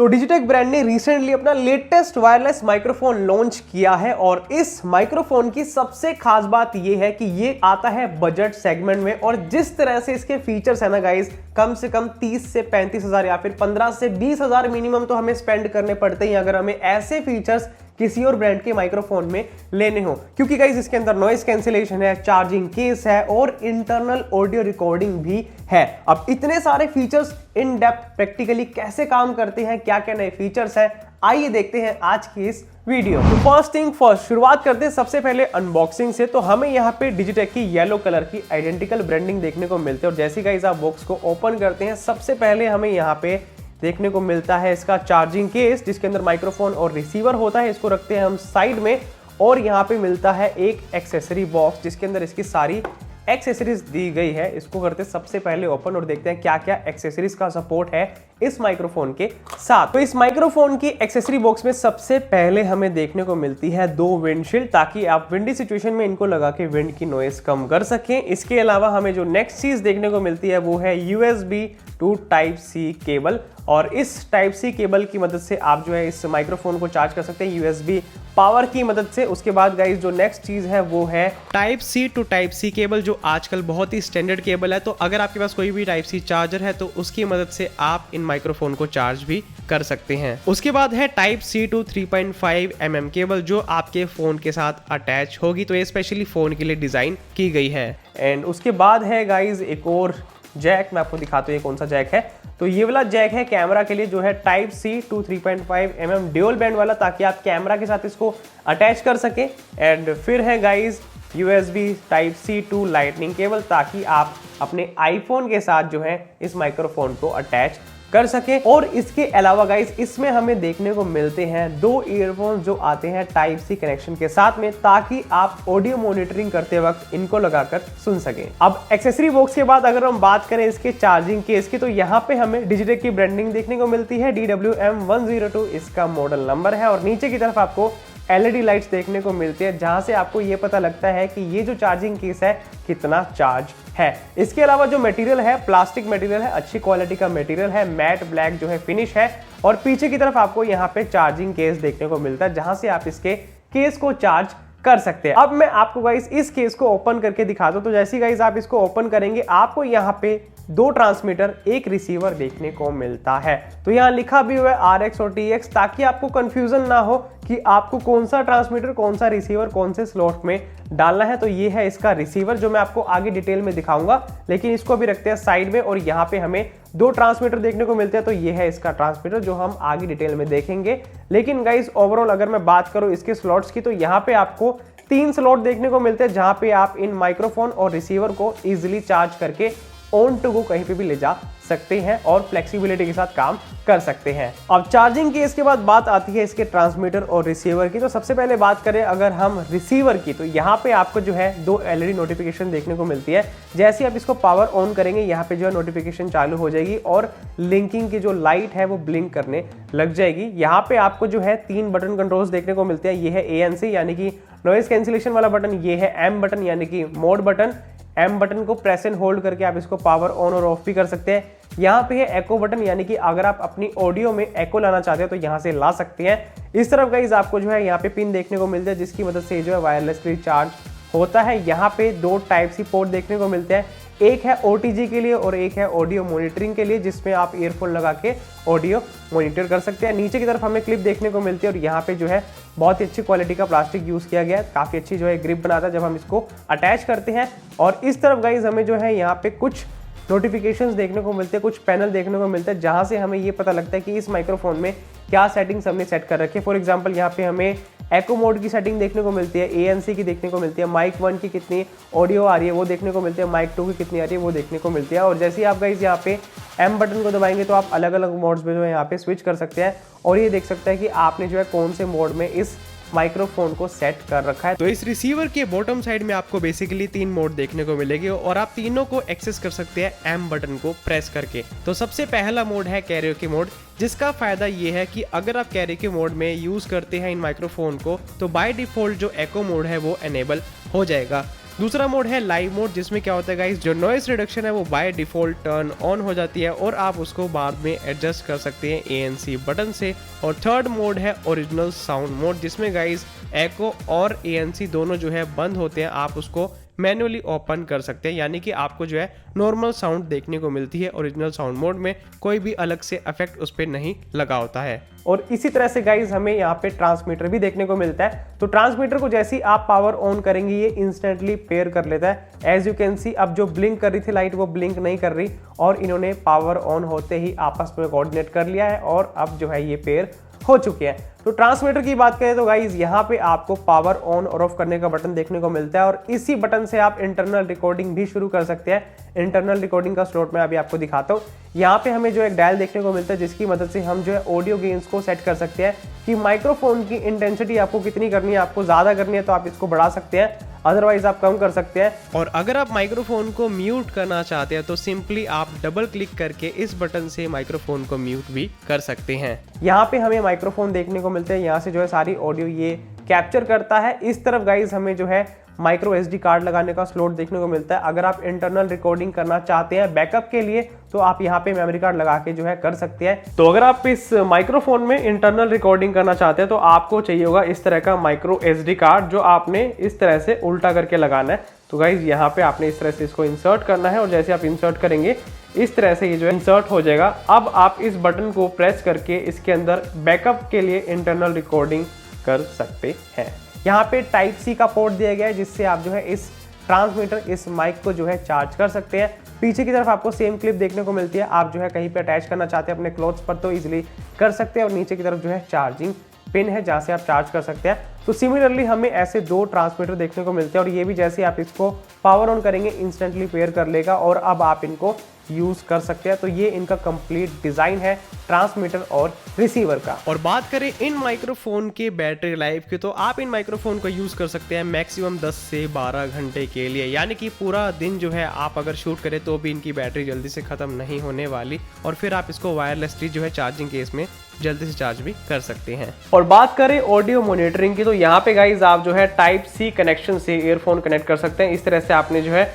तो डिजिटेक ब्रांड ने रिसेंटली अपना लेटेस्ट वायरलेस माइक्रोफोन लॉन्च किया है और इस माइक्रोफोन की सबसे खास बात यह है कि ये आता है बजट सेगमेंट में और जिस तरह से इसके फीचर्स है ना गाइस, कम से कम 30 से 35 हजार या फिर 15 से 20 हजार मिनिमम तो हमें स्पेंड करने पड़ते हैं अगर हमें ऐसे फीचर्स किसी और ब्रांड के माइक्रोफोन में लेने हो, क्योंकि गाइस इसके अंदर नॉइस कैंसिलेशन है, चार्जिंग केस है और इंटरनल ऑडियो रिकॉर्डिंग भी है। अब इतने सारे फीचर्स इन डेप्थ प्रैक्टिकली कैसे काम करते हैं, क्या क्या नए फीचर्स हैं, आइए देखते हैं आज की इस वीडियो। तो फर्स्ट थिंग फर्स्ट, शुरुआत करते हैं सबसे पहले अनबॉक्सिंग से। तो हमें यहाँ पे डिजिटेक की येलो कलर की आइडेंटिकल ब्रांडिंग देखने को मिलती है और जैसे गाइस आप बॉक्स को ओपन करते हैं, सबसे पहले हमें यहाँ पे देखने को मिलता है इसका चार्जिंग केस जिसके अंदर माइक्रोफोन और रिसीवर होता है। इसको रखते हैं हम साइड में और यहाँ पे मिलता है एक एक्सेसरी बॉक्स जिसके अंदर इसकी सारी एक्सेसरीज दी गई है। इसको करते सबसे पहले ओपन और देखते हैं क्या क्या एक्सेसरीज का सपोर्ट है इस माइक्रोफोन के साथ। तो इस माइक्रोफोन की एक्सेसरी बॉक्स में सबसे पहले हमें देखने को मिलती है 2 विंडशील्ड, ताकि आप विंडी सिचुएशन में इनको लगा के विंड की नॉइस कम कर सकें। इसके अलावा हमें जो नेक्स्ट चीज देखने को मिलती है वो है USB to type C cable और इस टाइप सी केबल की मदद से आप जो है इस माइक्रोफोन को चार्ज कर सकते हैं USB पावर की मदद से। उसके बाद गाइस जो नेक्स्ट चीज है वो है type C to type C cable, जो आजकल बहुत ही स्टैंडर्ड केबल है। तो अगर आपके पास कोई भी टाइप सी चार्जर है तो उसकी मदद से आप इन माइक्रोफोन को चार्ज भी कर सकते हैं। उसके बाद है type C to 3.5 mm cable जो आपके फोन के साथ अटैच होगी, तो ये स्पेशली फोन के लिए डिजाइन की गई है। एंड उसके बाद है गाइस एक और जैक, मैं आपको दिखाता हूँ ये कौन सा जैक है। तो ये वाला जैक है कैमरा के लिए, जो है type C to 3.5 mm dual band वाला, ताकि आप कैमरा के साथ इसको अटैच कर सके। एंड फिर है guys USB type C to lightning cable, ताकि आप अपने आईफोन के साथ जो है इस माइक्रोफोन को अटैच कर सके। और इसके अलावा गाइस इसमें हमें देखने को मिलते हैं 2 ईयरफोन्स जो आते हैं टाइप सी कनेक्शन के साथ में, ताकि आप ऑडियो मॉनिटरिंग करते वक्त इनको लगाकर सुन सकें। अब एक्सेसरी बॉक्स के बाद अगर हम बात करें इसके चार्जिंग केस की, तो यहाँ पे हमें डिजिटेक की ब्रांडिंग देखने को मिलती है, DWM102 इसका मॉडल नंबर है और नीचे की तरफ आपको LED लाइट्स देखने को मिलती है, जहां से आपको ये पता लगता है कि ये जो चार्जिंग केस है कितना चार्ज है। इसके अलावा जो मटेरियल है प्लास्टिक मटेरियल है, अच्छी क्वालिटी का मटेरियल है, मैट ब्लैक जो है फिनिश है और पीछे की तरफ आपको यहाँ पे चार्जिंग केस देखने को मिलता है, जहां से आप इसके केस को चार्ज कर सकते हैं। अब मैं आपको गाइस इस केस को ओपन करके दिखा दूं। तो जैसे गाइस आप इसको ओपन करेंगे, आपको यहाँ पे 2 ट्रांसमीटर 1 रिसीवर देखने को मिलता है। तो यहाँ लिखा भी हुआ है RX और TX, ताकि आपको कंफ्यूजन ना हो कि आपको कौन सा ट्रांसमीटर, कौन सा रिसीवर, कौन से स्लॉट में डालना है। तो ये है इसका रिसीवर जो मैं आपको आगे डिटेल में दिखाऊंगा, लेकिन इसको भी रखते हैं साइड में। और यहाँ पे हमें 2 ट्रांसमीटर देखने को मिलते हैं, तो ये है इसका ट्रांसमीटर जो हम आगे डिटेल में देखेंगे। लेकिन गाइस ओवरऑल अगर मैं बात करूं इसके स्लॉट्स की, तो यहाँ पे आपको 3 स्लॉट देखने को मिलते हैं, जहां पे आप इन माइक्रोफोन और रिसीवर को इजीली चार्ज करके ऑन टू गो कहीं पे भी ले जा सकते हैं और फ्लेक्सिबिलिटी के साथ काम कर सकते हैं। अब चार्जिंग केस के बाद बात आती है इसके ट्रांसमीटर और रिसीवर की। तो सबसे पहले बात करें अगर हम रिसीवर की, तो यहाँ पे आपको जो है 2 LED नोटिफिकेशन देखने को मिलती है। जैसे आप इसको पावर ऑन करेंगे, यहाँ पे जो है नोटिफिकेशन चालू हो जाएगी और लिंकिंग की जो लाइट है वो ब्लिंक करने लग जाएगी। यहाँ पे आपको जो है 3 बटन कंट्रोल्स देखने को मिलते हैं। ये है ANC यानी कि नॉइस कैंसिलेशन वाला बटन, ये है M बटन यानी कि मोड बटन। M बटन को प्रेस एंड होल्ड करके आप इसको पावर ऑन और ऑफ भी कर सकते हैं। यहाँ पे है एको बटन, यानी कि अगर आप अपनी ऑडियो में एको लाना चाहते हैं तो यहाँ से ला सकते हैं। इस तरफ गाइस आपको जो है यहाँ पे पिन देखने को मिलता है, जिसकी मदद से जो है वायरलेसली चार्ज होता है। यहाँ पे 2 टाइप सी पोर्ट देखने को मिलते हैं, एक है OTG के लिए और एक है ऑडियो मॉनिटरिंग के लिए, जिसमें आप ईयरफोन लगा के ऑडियो मॉनिटर कर सकते हैं। नीचे की तरफ हमें क्लिप देखने को मिलती है और यहाँ पे जो है बहुत ही अच्छी क्वालिटी का प्लास्टिक यूज किया गया है, काफी अच्छी जो है ग्रिप बनाता है जब हम इसको अटैच करते हैं। और इस तरफ गाइज हमें जो है यहाँ पे कुछ नोटिफिकेशंस देखने को मिलते हैं, कुछ पैनल देखने को मिलते हैं, जहां से हमें ये पता लगता है कि इस माइक्रोफोन में क्या सेटिंग्स हमने सेट कर रखी है। फॉर एग्जांपल यहाँ पे हमें एको मोड की सेटिंग देखने को मिलती है, ANC की देखने को मिलती है, माइक 1 की कितनी ऑडियो आ रही है वो देखने को मिलती है, माइक 2 की कितनी आ रही है वो देखने को मिलती है। और जैसे ही आप गाइस यहाँ पे M बटन को दबाएंगे तो आप अलग अलग मोड्स में जो है यहाँ पे स्विच कर सकते हैं और ये देख सकते हैं कि आपने जो है कौन से मोड में इस माइक्रोफोन को सेट कर रखा है। तो इस रिसीवर के बॉटम साइड में आपको बेसिकली 3 मोड देखने को मिलेंगे और आप तीनों को एक्सेस कर सकते हैं M बटन को प्रेस करके। तो सबसे पहला मोड है कैरियोके मोड, जिसका फायदा ये है कि अगर आप कैरियोके मोड में यूज करते हैं इन माइक्रोफोन को तो बाय डिफॉल्ट जो एको मोड है वो एनेबल हो जाएगा। दूसरा मोड है लाइव मोड, जिसमें क्या होता है गाइस, जो नॉइस रिडक्शन है वो बाय डिफॉल्ट टर्न ऑन हो जाती है और आप उसको बाद में एडजस्ट कर सकते हैं ANC बटन से। और थर्ड मोड है ओरिजिनल साउंड मोड, जिसमें गाइस एको और ANC दोनों जो है बंद होते हैं, आप उसको मैन्युअली ओपन कर सकते हैं, यानी कि आपको जो है नॉर्मल साउंड देखने को मिलती है। ओरिजिनल साउंड मोड में कोई भी अलग से इफेक्ट उस पर नहीं लगा होता है। और इसी तरह से गाइज हमें यहाँ पे ट्रांसमीटर भी देखने को मिलता है। तो ट्रांसमीटर को जैसे ही आप पावर ऑन करेंगे ये इंस्टेंटली पेयर कर लेता है। एज यू कैन सी, अब जो ब्लिंक कर रही थी लाइट वो ब्लिंक नहीं कर रही और इन्होंने पावर ऑन होते ही आपस में कोऑर्डिनेट कर लिया है और अब जो है ये पेयर हो चुके हैं। तो ट्रांसमीटर की बात करें तो गाइज यहाँ पे आपको पावर ऑन और ऑफ करने का बटन देखने को मिलता है और इसी बटन से आप इंटरनल रिकॉर्डिंग भी शुरू कर सकते हैं। इंटरनल रिकॉर्डिंग का स्लॉट मैं अभी आपको दिखाता हूँ। यहाँ पे हमें जो एक डायल देखने को मिलता है जिसकी मदद से हम जो है ऑडियो गेन्स को सेट कर सकते हैं कि माइक्रोफोन की इंटेंसिटी आपको कितनी करनी है। आपको ज्यादा करनी है तो आप इसको बढ़ा सकते हैं, अदरवाइज आप कम कर सकते हैं। और अगर आप माइक्रोफोन को म्यूट करना चाहते हैं तो सिंपली आप डबल क्लिक करके इस बटन से माइक्रोफोन को म्यूट भी कर सकते हैं। यहाँ पे हमें माइक्रोफोन देखने को मिलते हैं, यहाँ से जो है सारी ऑडियो ये कैप्चर करता है। इस तरफ गाइज हमें जो है माइक्रो SD कार्ड लगाने का स्लॉट देखने को मिलता है। अगर आप इंटरनल रिकॉर्डिंग करना चाहते हैं बैकअप के लिए तो आप यहाँ पे मेमोरी कार्ड लगा के जो है कर सकते हैं। तो अगर आप इस माइक्रोफोन में इंटरनल रिकॉर्डिंग करना चाहते हैं तो आपको चाहिए होगा इस तरह का माइक्रो SD कार्ड, जो आपने इस तरह से उल्टा करके लगाना है। तो गाइज यहाँ पे आपने इस तरह से इसको इंसर्ट करना है और जैसे आप इंसर्ट करेंगे इस तरह से ये जो है इंसर्ट हो जाएगा। अब आप इस बटन को प्रेस करके इसके अंदर बैकअप के लिए इंटरनल रिकॉर्डिंग कर सकते हैं। यहाँ पे टाइप C का पोर्ट दिया गया है जिससे आप जो है इस ट्रांसमीटर, इस माइक को जो है चार्ज कर सकते हैं। पीछे की तरफ आपको सेम क्लिप देखने को मिलती है। आप जो है कहीं पे अटैच करना चाहते हैं अपने क्लोथ्स पर तो इजीली कर सकते हैं और नीचे की तरफ जो है चार्जिंग पिन है जहाँ से आप चार्ज कर सकते हैं। तो सिमिलरली हमें ऐसे दो ट्रांसमीटर देखने को मिलते हैं और ये भी जैसे आप इसको पावर ऑन करेंगे इंस्टेंटली पेयर कर लेगा और अब आप इनको यूज कर सकते हैं। तो ये इनका कंप्लीट डिजाइन है ट्रांसमीटर और रिसीवर का। और बात करें इन माइक्रोफोन के बैटरी लाइफ की तो आप इन माइक्रोफोन को यूज कर सकते हैं मैक्सिमम 10 से 12 घंटे के लिए, यानी कि पूरा दिन जो है आप अगर शूट करें तो भी इनकी बैटरी जल्दी से खत्म नहीं होने वाली और फिर आप इसको वायरलेसली जो है चार्जिंग केस में जल्दी से चार्ज भी कर सकते हैं। और बात करें ऑडियो मॉनिटरिंग की तो यहाँ पे गाइज आप जो है टाइप C कनेक्शन से ईयरफोन कनेक्ट कर सकते हैं। इस तरह से आपने जो है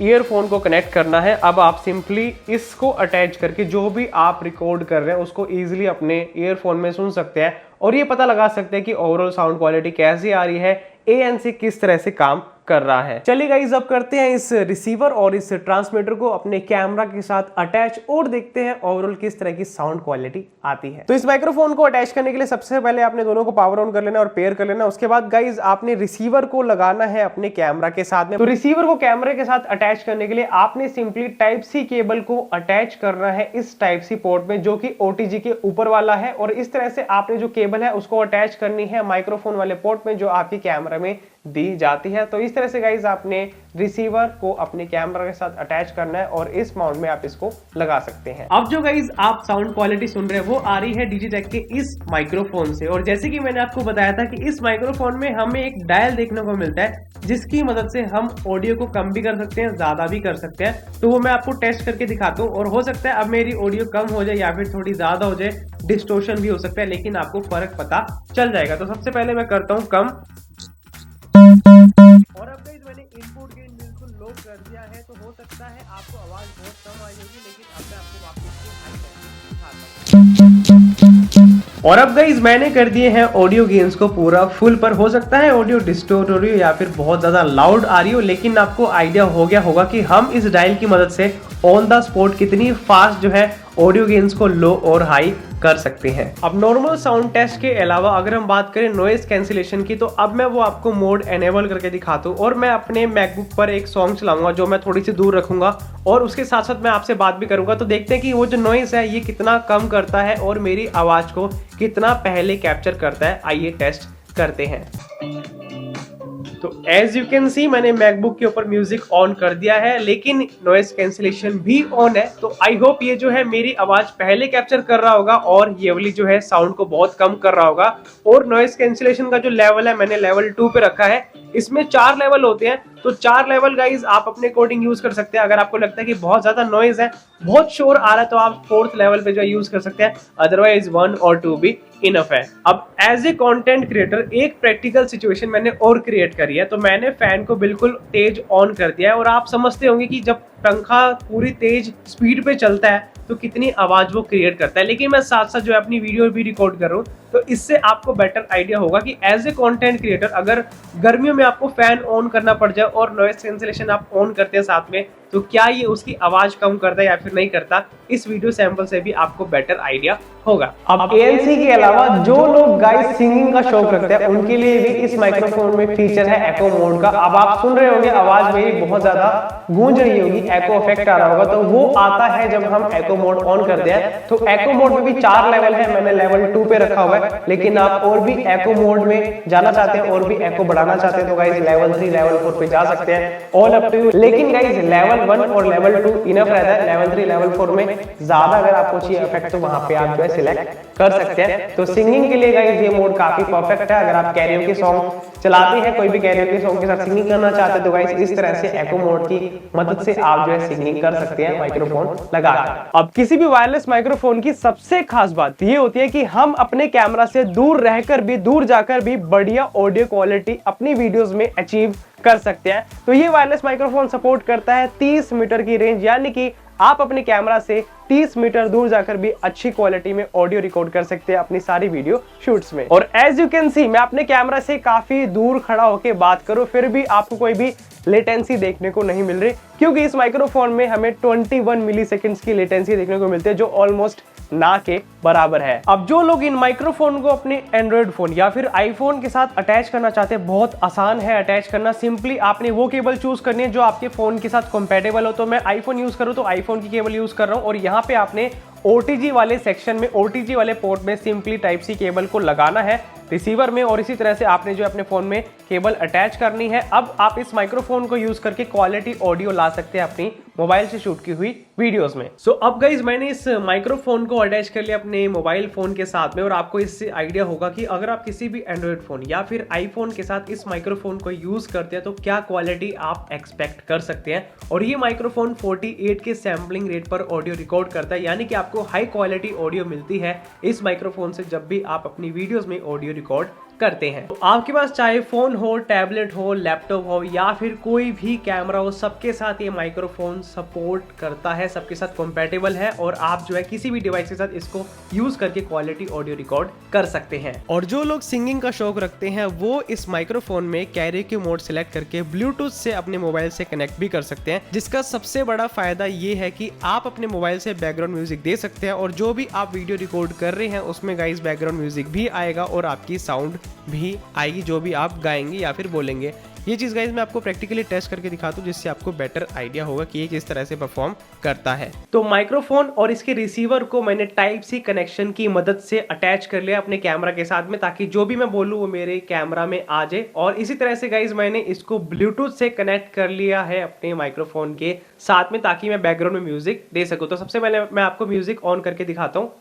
ईयरफोन को कनेक्ट करना है। अब आप सिंपली इसको अटैच करके जो भी आप रिकॉर्ड कर रहे हैं उसको इजीली अपने ईयरफोन में सुन सकते हैं और ये पता लगा सकते हैं कि ओवरऑल साउंड क्वालिटी कैसी आ रही है, ANC किस तरह से काम कर रहा है। चलिए गाइस अब करते हैं इस रिसीवर और इस ट्रांसमीटर को अपने कैमरा के साथ अटैच और देखते हैं ओवरऑल किस तरह की साउंड क्वालिटी आती है। तो इस माइक्रोफोन को अटैच करने के लिए सबसे पहले आपने दोनों को पावर ऑन कर लेना और पेयर कर लेना। उसके बाद गाइस आपने रिसीवर को लगाना है अपने कैमरा के साथ में। तो रिसीवर को कैमरे के साथ अटैच करने के लिए आपने सिंपली टाइप C केबल को अटैच करना है इस टाइप C पोर्ट में जो कि OTG के ऊपर वाला है और इस तरह से आपने जो केबल है उसको अटैच करनी है माइक्रोफोन वाले पोर्ट में जो आपके कैमरा में दी जाती है। तो इस तरह से गाइज आपने रिसीवर को अपने कैमरा के साथ अटैच करना है और इस माउंट में आप इसको लगा सकते हैं। अब जो गाइज आप साउंड क्वालिटी सुन रहे हैं वो आ रही है डिजिटेक के इस माइक्रोफोन से और जैसे कि मैंने आपको बताया था कि इस माइक्रोफोन में हमें एक डायल देखने को मिलता है जिसकी मदद से हम ऑडियो को कम भी कर सकते हैं, ज्यादा भी कर सकते हैं। तो वो मैं आपको टेस्ट करके दिखाता हूँ और हो सकता है अब मेरी ऑडियो कम हो जाए या फिर थोड़ी ज्यादा हो जाए, डिस्टोर्शन भी हो सकता है, लेकिन आपको फर्क पता चल जाएगा। तो सबसे पहले मैं करता हूँ कम और अब गाइस मैंने इनपुट गेन बिल्कुल लो कर दिया है। तो हो सकता है आपको आवाज बहुत कम आई होगी, लेकिन अब मैं आपको वापस से हाई करके दिखाता हूं। और अब गाइस मैंने कर दिए हैं ऑडियो गेन्स को पूरा फुल पर। हो सकता है ऑडियो डिस्टोर्ट हो रही हो या फिर बहुत ज्यादा लाउड आ रही हो, लेकिन आपको आइडिया हो गया होगा कि हम इस डायल की मदद से ऑन द स्पॉट कितनी फास्ट जो है ऑडियो गेन्स को लो और हाई कर सकते हैं। अब नॉर्मल साउंड टेस्ट के अलावा अगर हम बात करें नॉइस कैंसिलेशन की तो अब मैं वो आपको मोड एनेबल करके दिखाता हूँ और मैं अपने मैकबुक पर एक सॉन्ग चलाऊंगा जो मैं थोड़ी सी दूर रखूंगा और उसके साथ साथ मैं आपसे बात भी करूंगा। तो देखते हैं कि वो जो नॉइस है ये कितना कम करता है और मेरी आवाज को कितना पहले कैप्चर करता है। आइए टेस्ट करते हैं। तो एज यू कैन सी मैंने मैकबुक के ऊपर म्यूजिक ऑन कर दिया है, लेकिन नॉइस कैंसिलेशन भी ऑन है। तो आई होप ये जो है मेरी आवाज पहले कैप्चर कर रहा होगा और ये वाली जो है साउंड को बहुत कम कर रहा होगा। और नॉइस कैंसिलेशन का जो लेवल है मैंने लेवल 2 पे रखा है। इसमें 4 लेवल होते हैं, तो 4 लेवल गाइज आप अपने अकॉर्डिंग यूज कर सकते हैं। अगर आपको लगता है कि बहुत ज्यादा नॉइज है, बहुत शोर आ रहा है, तो आप 4th लेवल पे जो यूज कर सकते हैं, अदरवाइज 1 और 2 भी इनफ है। अब एज ए कंटेंट क्रिएटर एक प्रैक्टिकल सिचुएशन मैंने और क्रिएट करी है। तो मैंने फैन को बिल्कुल तेज ऑन कर दिया है और आप समझते होंगे कि जब पंखा पूरी तेज स्पीड पे चलता है तो कितनी आवाज वो क्रिएट करता है। लेकिन मैं साथ साथ जो है अपनी वीडियो भी रिकॉर्ड कर रहा हूँ, तो इससे आपको बेटर आइडिया होगा कि एज ए कंटेंट क्रिएटर अगर गर्मियों में आपको फैन ऑन करना पड़ जाए और नॉइस कैंसिलेशन आप ऑन करते हैं साथ में, तो क्या ये उसकी आवाज कम करता है या फिर नहीं करता, इस वीडियो सैंपल से भी आपको बेटर आइडिया होगा। अब ANC के अलावा जो लोग गाइस सिंगिंग का शौक रखते हैं उनके लिए भी इस माइक्रोफोन में फीचर है एको मोड का। अब आप सुन रहे होंगे आवाज मेरी बहुत ज्यादा गूंज रही होगी, एको इफेक्ट आ रहा होगा, तो वो आता है जब हम एको मोड ऑन करते हैं। तो एको मोड में भी 4 लेवल है, मैंने लेवल 2 पे रखा हुआ है, लेकिन आप और भी एको मोड में जाना चाहते हैं और भी एको बढ़ाना चाहते हैं तो गाइस लेवल 3 लेवल 4 पे जा सकते हैं, ऑल अप टू यू। लेकिन गाइस लेवल 1 और लेवल 2 इनफ रहता है। लेवल 3 लेवल 4 में ज्यादा अगर आपको चाहिए इफेक्ट तो वहां पे आप जो है सिलेक्ट कर सकते हैं। तो सिंगिंग के लिए गाइस ये मोड काफी परफेक्ट है। अगर आप कैरियोके सॉन्ग चलाते हैं, कोई भी कैरियोके सॉन्ग के साथ सिंगिंग करना चाहते हैं तो गाइस इस तरह से एको मोड की मदद से आप जो है सिंगिंग कर सकते हैं माइक्रोफोन लगाकर। अब किसी भी वायरलेस माइक्रोफोन की सबसे खास बात ये होती है कि हम अपने कैमरा से दूर रहकर भी, दूर जाकर भी बढ़िया ऑडियो क्वालिटी अपनी वीडियोस में अचीव कर सकते हैं। तो ये वायरलेस माइक्रोफोन सपोर्ट करता है 30 मीटर की रेंज, यानी कि आप अपने कैमरा से 30 मीटर दूर जाकर भी अच्छी क्वालिटी में ऑडियो रिकॉर्ड कर सकते हैं अपनी सारी वीडियो शूट्स में। और एज यू कैन सी मैं अपने कैमरा से काफी दूर खड़ा होकर बात करूं फिर भी आपको कोई भी लेटेंसी देखने को नहीं मिल रही, क्योंकि इस माइक्रोफोन में हमें 21 मिली सेकेंड्स की लेटेंसी देखने को मिलती है, जो ऑलमोस्ट ना के बराबर है। अब जो लोग इन माइक्रोफोन को अपने एंड्रॉइड फोन या फिर आईफोन के साथ अटैच करना चाहते हैं, बहुत आसान है अटैच करना। सिंपली आपने वो केबल चूज करनी है जो आपके फोन के साथ कंपैटिबल हो। तो मैं आईफोन यूज करूँ तो आईफोन की केबल यूज कर रहा हूँ और यहाँ पे आपने OTG वाले सेक्शन में, OTG वाले पोर्ट में सिंपली टाइप सी केबल को लगाना है रिसीवर में और इसी तरह से आपने जो अपने फोन में केबल अटैच करनी है। अब आप इस माइक्रोफोन को यूज करके क्वालिटी ऑडियो ला सकते हैं अपनी मोबाइल से शूट की हुई वीडियोस में। सो अब गाइज मैंने इस माइक्रोफोन को अटैच कर लिया अपने मोबाइल फोन के साथ में और आपको इससे आइडिया होगा कि अगर आप किसी भी एंड्रॉइड फोन या फिर आईफोन के साथ इस माइक्रोफोन को यूज करते हैं तो क्या क्वालिटी आप एक्सपेक्ट कर सकते हैं। और ये माइक्रोफोन 48 के सैम्पलिंग रेट पर ऑडियो रिकॉर्ड करता है, यानी कि आपको हाई क्वालिटी ऑडियो मिलती है इस माइक्रोफोन से जब भी आप अपनी वीडियोस में ऑडियो रिकॉर्ड करते हैं। तो आपके पास चाहे फोन हो, टैबलेट हो, लैपटॉप हो या फिर कोई भी कैमरा हो, सबके साथ ये माइक्रोफोन सपोर्ट करता है, सबके साथ कंपैटिबल है और आप जो है किसी भी डिवाइस के साथ इसको यूज करके क्वालिटी ऑडियो रिकॉर्ड कर सकते हैं। और जो लोग सिंगिंग का शौक रखते हैं वो इस माइक्रोफोन में कैरियोके मोड सिलेक्ट करके ब्लूटूथ से अपने मोबाइल से कनेक्ट भी कर सकते हैं, जिसका सबसे बड़ा फायदा ये है कि आप अपने मोबाइल से बैकग्राउंड म्यूजिक दे सकते हैं और जो भी आप वीडियो रिकॉर्ड कर रहे हैं उसमें गाइस बैकग्राउंड म्यूजिक भी आएगा और आपकी साउंड भी आएगी जो भी आप गाएंगे या फिर बोलेंगे। ये चीज गाइज मैं आपको प्रैक्टिकली टेस्ट करके दिखाता हूँ जिससे आपको बेटर आइडिया होगा कि ये किस तरह से परफॉर्म करता है। तो माइक्रोफोन और इसके रिसीवर को मैंने टाइप सी कनेक्शन की मदद से अटैच कर लिया अपने कैमरा के साथ में, ताकि जो भी मैं बोलूँ वो मेरे कैमरा में आ जाए। और इसी तरह से गाइज मैंने इसको ब्लूटूथ से कनेक्ट कर लिया है अपने माइक्रोफोन के साथ में, ताकि मैं बैकग्राउंड में म्यूजिक दे सकूँ। तो सबसे पहले मैं आपको म्यूजिक ऑन करके दिखाता हूँ।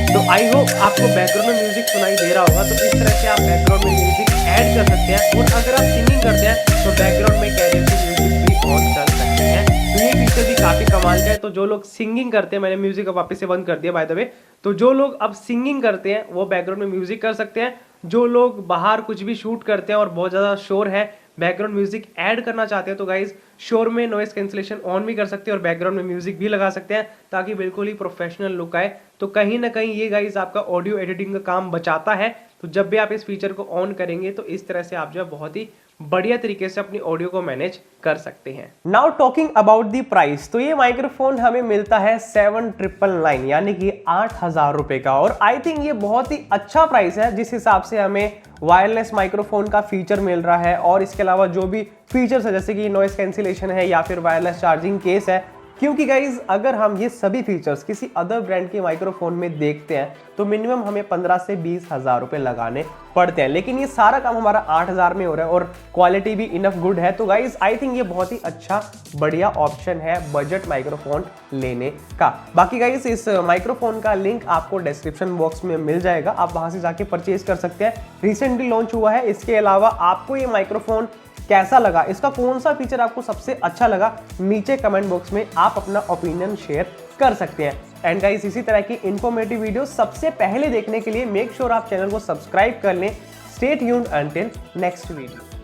तो आई होप आपको बैकग्राउंड में म्यूजिक सुनाई दे रहा होगा। तो इस तरह से आप बैकग्राउंड में म्यूजिक ऐड कर सकते हैं और अगर आप सिंगिंग करते हैं तो बैकग्राउंड में कैरियोके म्यूजिक भी ऑन कर सकते हैं। तो ये फीचर भी काफी कमाल का है। तो जो लोग सिंगिंग करते हैं, मैंने म्यूजिक अब वापस से बंद कर दिया बाय द वे, तो जो लोग अब सिंगिंग करते हैं वो बैकग्राउंड में म्यूजिक कर सकते हैं। जो लोग बाहर कुछ भी शूट करते हैं और बहुत ज्यादा शोर है, बैकग्राउंड म्यूजिक ऐड करना चाहते हैं तो गाइज शोर में नॉइस कैंसिलेशन ऑन भी कर सकते हैं और बैकग्राउंड में म्यूजिक भी लगा सकते हैं ताकि बिल्कुल ही प्रोफेशनल लुक आए। तो कहीं ना कहीं ये गाइज आपका ऑडियो एडिटिंग का काम बचाता है। तो जब भी आप इस फीचर को ऑन करेंगे तो इस तरह से आप जो है बहुत ही बढ़िया तरीके से अपनी ऑडियो को मैनेज कर सकते हैं। Now talking about the price, तो ये माइक्रोफोन हमें मिलता है 7999 यानी कि 8,000 रुपए का। और आई थिंक ये बहुत ही अच्छा प्राइस है जिस हिसाब से हमें वायरलेस माइक्रोफोन का फीचर मिल रहा है और इसके अलावा जो भी फीचर्स है जैसे कि नॉइस कैंसिलेशन है या फिर वायरलेस चार्जिंग केस है। क्योंकि गाइज अगर हम ये सभी फीचर्स किसी अदर ब्रांड के माइक्रोफोन में देखते हैं तो मिनिमम हमें 15 से 20 हजार रुपए लगाने पड़ते हैं, लेकिन ये सारा काम हमारा 8,000 में हो रहा है और क्वालिटी भी इनफ गुड है। तो गाइज आई थिंक ये बहुत ही अच्छा बढ़िया ऑप्शन है बजट माइक्रोफोन लेने का। बाकी गाइज इस माइक्रोफोन का लिंक आपको डिस्क्रिप्शन बॉक्स में मिल जाएगा, आप वहां से जाके परचेज कर सकते हैं। रिसेंटली लॉन्च हुआ है। इसके अलावा आपको ये माइक्रोफोन कैसा लगा, इसका कौन सा फीचर आपको सबसे अच्छा लगा, नीचे कमेंट बॉक्स में आप अपना ओपिनियन शेयर कर सकते हैं। एंड गाइस, इसी तरह की इंफॉर्मेटिव वीडियो सबसे पहले देखने के लिए मेक श्योर आप चैनल को सब्सक्राइब कर लें। Stay tuned until next video.